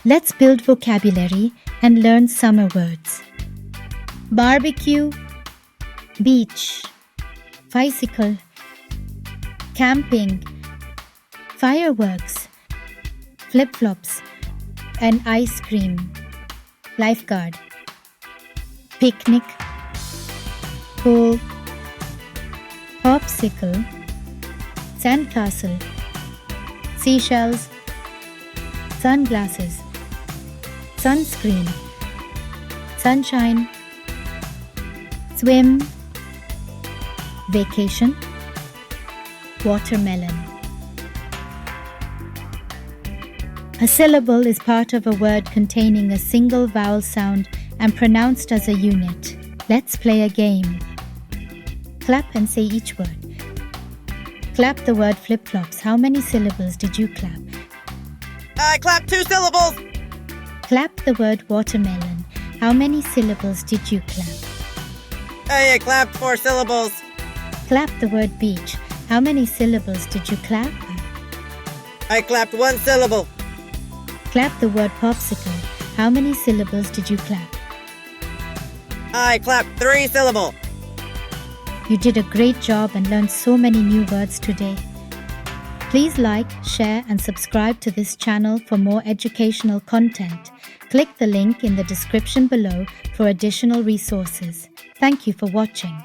Let's build vocabulary and learn summer words. Barbecue, beach, bicycle, camping, fireworks, flip-flops, and ice cream, lifeguard, picnic, pool, popsicle, sandcastle, seashells, sunglasses, sunscreen, sunshine, swim, vacation, watermelon. A syllable is part of a word containing a single vowel sound and pronounced as a unit. Let's play a game. Clap and say each word. Clap the word flip-flops. How many syllables did you clap? I clapped 2 syllables. Clap the word watermelon. How many syllables did you clap? I clapped 4 syllables. Clap the word beach. How many syllables did you clap? I clapped 1 syllable. Clap the word popsicle. How many syllables did you clap? I clapped 3 syllables. You did a great job and learned so many new words today. Please like, share, and subscribe to this channel for more educational content. Click the link in the description below for additional resources. Thank you for watching.